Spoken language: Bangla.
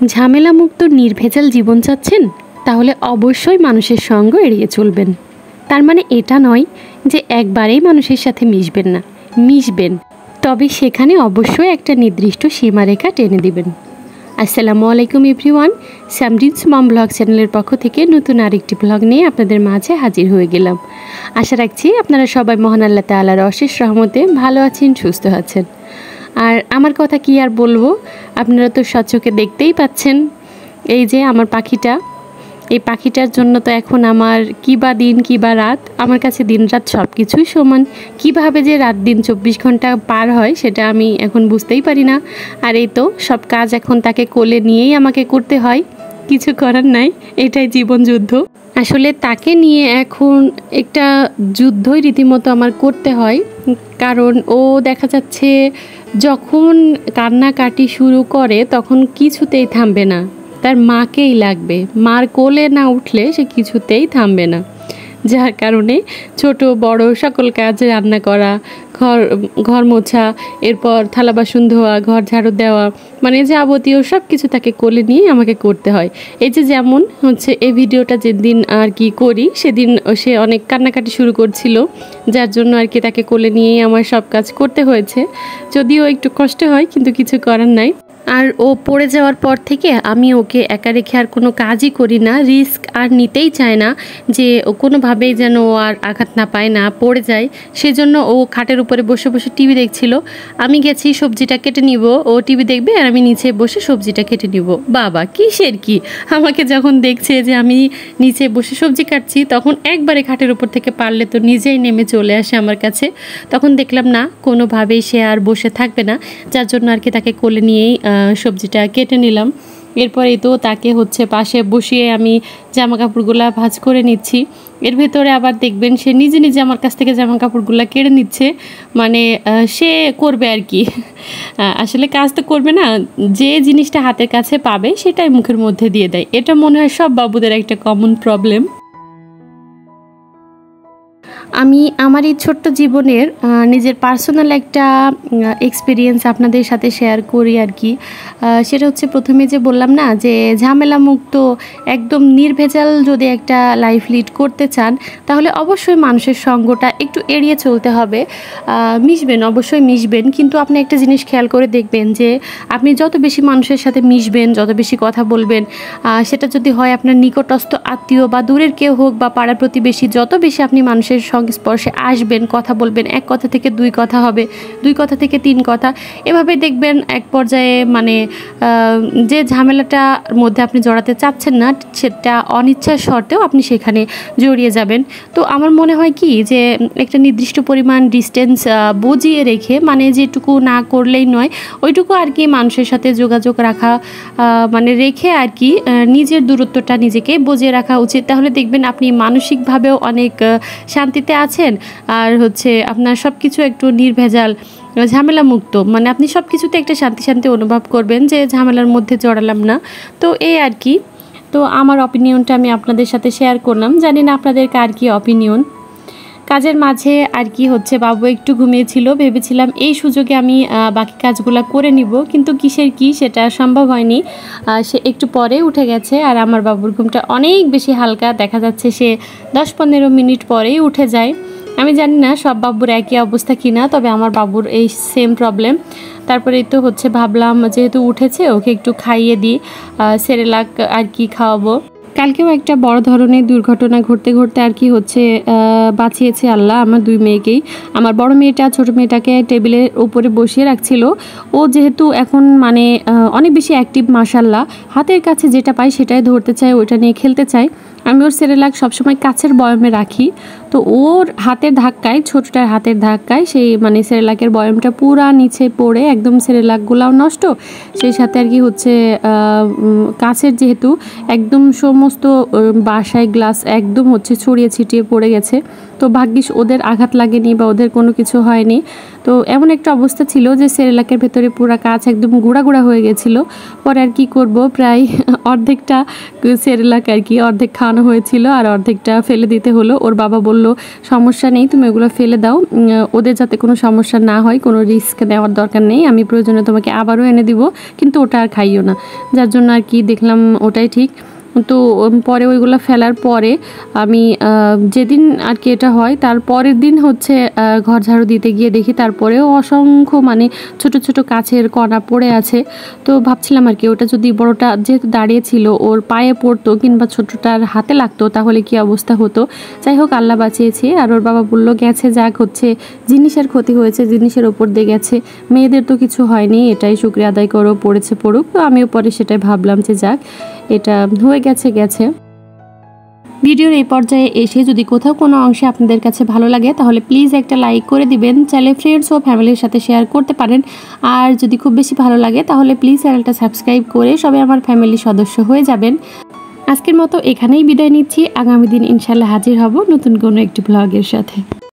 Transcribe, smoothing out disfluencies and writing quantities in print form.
ঝামেলামুক্ত নির্ভেজাল জীবন চাচ্ছেন? তাহলে অবশ্যই মানুষের সঙ্গ এড়িয়ে চলবেন। তার মানে এটা নয় যে একবারেই মানুষের সাথে মিশবেন না, মিশবেন, তবে সেখানে অবশ্যই একটা নির্দিষ্ট সীমারেখা টেনে দিবেন। আসসালামু আলাইকুম এভরিওয়ান, সামরিনস মম ব্লগ চ্যানেলের পক্ষ থেকে নতুন আরেকটি ব্লগ নিয়ে আপনাদের মাঝে হাজির হয়ে গেলাম। আশা রাখছি আপনারা সবাই মহান আল্লাহ তাআলার অশেষ রহমতে ভালো আছেন, সুস্থ আছেন। আর আমার কথা কি আর বলবো, আপনারা তো সচক্ষে দেখতেই পাচ্ছেন এই যে আমার পাখিটা। এই পাখিটার জন্য তো এখন আমার কী বা দিন কী বা রাত, আমার কাছে দিন রাত সব কিছুই সমান। কিভাবে যে রাত দিন 24 ঘন্টা পার হয় সেটা আমি এখন বুঝতেই পারি না। আর এই তো সব কাজ এখন তাকে কোলে নিয়েই আমাকে করতে হয়, কিছু করার নাই, এটাই জীবন যুদ্ধ। আসলে তাকে নিয়ে এখন একটা যুদ্ধই রীতিমতো আমার করতে হয়, কারণ ও দেখা যাচ্ছে যখন কান্নাকাটি শুরু করে তখন কিছুতেই থামবে না, তার মাকেই লাগবে, মার কোলে না উঠলে সে কিছুতেই থামবে না। যার কারণে ছোট বড় সকল কাজ, রান্না করা, ঘর মোছা, এরপর থালা বাসন ধোয়া, ঘর ঝাড়ু দেওয়া, মানে যাবতীয় সব কিছু তাকে কোলে নিয়ে আমাকে করতে হয়। এই যে যেমন হচ্ছে এই ভিডিওটা যেদিন আর কি করি সেদিন সে অনেক কান্নাকাটি শুরু করছিল, যার জন্য আর কি তাকে কোলে নিয়েই আমার সব কাজ করতে হয়েছে। যদিও একটু কষ্ট হয় কিন্তু কিছু করার নাই। আর ও পড়ে যাওয়ার পর থেকে আমি ওকে একা রেখে আর কোনো কাজই করি না, রিস্ক আর নিতেই চায় না যে ও কোনোভাবেই যেন ও আর আঘাত না পায়, না পড়ে যায়। সেজন্য ও খাটের উপরে বসে বসে টিভি দেখছিল। আমি গেছি সবজিটা কেটে নিব, ও টিভি দেখবে আর আমি নিচে বসে সবজিটা কেটে নিব। বাবা কিসের কি, আমাকে যখন দেখছে যে আমি নিচে বসে সবজি কাটছি তখন একবারে খাটের উপর থেকে পারলে তো নিজেই নেমে চলে আসে আমার কাছে। তখন দেখলাম না, কোনোভাবেই সে আর বসে থাকবে না, যার জন্য আর কি তাকে কোলে নিয়েই সবজিটা কেটে নিলাম। এরপরে তো তাকে হচ্ছে পাশে বসিয়ে আমি জামা কাপড়গুলা ভাঁজ করে নিচ্ছি। এর ভেতরে আবার দেখবেন সে নিজে নিজে আমার কাছ থেকে জামা কাপড়গুলা কেড়ে নিচ্ছে, মানে সে করবে আর কি। আসলে কাজ তো করবে না, যে জিনিসটা হাতের কাছে পাবে সেটাই মুখের মধ্যে দিয়ে দেয়। এটা মনে হয় সব বাবুদের একটা কমন প্রবলেম। আমি আমার এই ছোট্ট জীবনের নিজের পার্সোনাল একটা এক্সপিরিয়েন্স আপনাদের সাথে শেয়ার করি আর কি। সেটা হচ্ছে প্রথমে যে বললাম না যে ঝামেলামুক্ত একদম নির্ভেজাল যদি একটা লাইফ লিড করতে চান তাহলে অবশ্যই মানুষের সঙ্গটা একটু এড়িয়ে চলতে হবে। মিশবেন, অবশ্যই মিশবেন, কিন্তু আপনি একটা জিনিস খেয়াল করে দেখবেন যে আপনি যত বেশি মানুষের সাথে মিশবেন, যত বেশি কথা বলবেন, সেটা যদি হয় আপনার নিকটস্থ আত্মীয় বা দূরের কেউ হোক বা পাড়া প্রতিবেশী, যত বেশি আপনি মানুষের সংস্পর্শে আসবেন, কথা বলবেন, এক কথা থেকে দুই কথা হবে, দুই কথা থেকে তিন কথা, এভাবে দেখবেন এক পর্যায়ে মানে যে ঝামেলাটার মধ্যে আপনি জড়াতে চাচ্ছেন না সেটা অনিচ্ছার শর্তেও আপনি সেখানে জড়িয়ে যাবেন। তো আমার মনে হয় কি যে একটা নির্দিষ্ট পরিমাণ ডিস্টেন্স বুঝিয়ে রেখে, মানে যেটুকু না করলেই নয় ওইটুকু আর কি মানুষের সাথে যোগাযোগ রাখা, মানে রেখে আর কি নিজের দূরত্বটা নিজেকে বজিয়ে রাখা উচিত। তাহলে দেখবেন আপনি মানসিকভাবেও অনেক শান্তিতে আছেন, আর হচ্ছে আপনার সব কিছু একটু নির্ভেজাল, ঝামেলামুক্ত, মানে আপনি সব কিছুতে একটা শান্তি শান্তি অনুভব করবেন যে ঝামেলার মধ্যে জড়ালাম না। তো এই আর কি। তো আমার অপিনিয়নটা আমি আপনাদের সাথে শেয়ার করলাম, জানি না আপনাদের কার কি অপিনিয়ন। কাজের মাঝে আর কি হচ্ছে বাবু একটু ঘুমিয়েছিল, ভেবেছিলাম এই সুযোগে আমি বাকি কাজগুলো করে নিব, কিন্তু কিসের কি সেটা সম্ভব হয়নি। সে একটু পরে উঠে গেছে আর আমার বাবুর ঘুমটা অনেক বেশি হালকা, দেখা যাচ্ছে সে 10-15 মিনিট পরেই উঠে যায়। আমি জানি না সব বাবুর একই অবস্থা কিনা, তবে আমার বাবুর এই সেম প্রবলেম। তারপরে তো হচ্ছে ভাবলাম যেহেতু উঠেছে ওকে একটু খাইয়ে দিই, সেরেলাক আর কি খাওয়াবো। কালকেও একটা বড় ধরনের দুর্ঘটনা ঘটতে ঘটতে আর কি হচ্ছে বাঁচিয়েছে আল্লাহ আমার দুই মেয়েকেই। আমার বড় মেয়েটা ছোট মেয়েটাকে টেবিলের উপরে বসিয়ে রাখছিল। ও যেহেতু এখন মানে অনেক বেশি অ্যাক্টিভ, মাশাল্লাহ, হাতের কাছে যেটা পাই সেটাই ধরতে চায়, ওইটা নিয়ে খেলতে চায়। আমি ওর সেরেলাক সবসময় কাছের বয়মে রাখি, তো ওর হাতের ধাক্কায়, ছোটটার হাতের ধাক্কায় সেই মানে সেরেলাকের বয়মটা পুরা নিচে পড়ে একদম সেরেলাকগুলাও নষ্ট, সেই সাথে আর কি হচ্ছে কাছের যেহেতু একদম সমস্ত বাসায় গ্লাস একদম হচ্ছে ছড়িয়ে ছিটিয়ে পড়ে গেছে। তো ভাগ্যিস ওদের আঘাত লাগেনি বা ওদের কোনো কিছু হয়নি। তো এমন একটা অবস্থা ছিল যে সেরেলাকের ভেতরে পুরো কাঁচ একদম গুঁড়া গুঁড়া হয়ে গেছিলো। পরে আর কি করব, প্রায় অর্ধেকটা সেরেলাক আর কি অর্ধেক খাওয়ানো হয়েছিল আর অর্ধেকটা ফেলে দিতে হলো। ওর বাবা বলল সমস্যা নেই, তুমি ওগুলো ফেলে দাও, ওদের যাতে কোনো সমস্যা না হয়, কোনো রিস্ক নেওয়ার দরকার নেই, আমি প্রয়োজনে তোমাকে আবারও এনে দিব, কিন্তু ওটা আর খাইও না। যার জন্য আর কি দেখলাম ওটাই ঠিক। তো পরে ওইগুলো ফেলার পরে আমি যেদিন আর কি এটা হয় তার পরের দিন হচ্ছে ঘর ঝাড়ু দিতে গিয়ে দেখি তারপরেও অসংখ্য মানে ছোট ছোট কাছের কণা পড়ে আছে। তো ভাবছিলাম আর কি ওটা যদি বড়টা যেহেতু দাঁড়িয়ে ছিল ওর পায়ে পড়তো কিংবা ছোটটার হাতে লাগতো তাহলে কি অবস্থা হতো। যাই হোক আল্লাহ বাঁচিয়েছে। আর ওর বাবা বললো গেছে যাক, হচ্ছে জিনিসের ক্ষতি হয়েছে, জিনিসের ওপর দিয়ে গেছে, মেয়েদের তো কিছু হয়নি, এটাই শুকরিয়া আদায় করো, পড়েছে পড়ুক। তো আমিও পরে সেটাই ভাবলাম যে যাক এটা হয়ে গেছে। ভিডিওর এই পর্যায়ে এসে যদি কোথাও কোনো অংশে আপনাদের কাছে ভালো লাগে তাহলে প্লিজ একটা লাইক করে দিবেন, চাইলে ফ্রেন্ডস ও ফ্যামিলির সাথে শেয়ার করতে পারেন। আর যদি খুব বেশি ভালো লাগে তাহলে প্লিজ চ্যানেলটা সাবস্ক্রাইব করে সবাই আমার ফ্যামিলির সদস্য হয়ে যাবেন। আজকের মতো এখানেই বিদায় নিচ্ছি, আগামী দিন ইনশাল্লাহ হাজির হব নতুন কোনো একটি ব্লগের সাথে।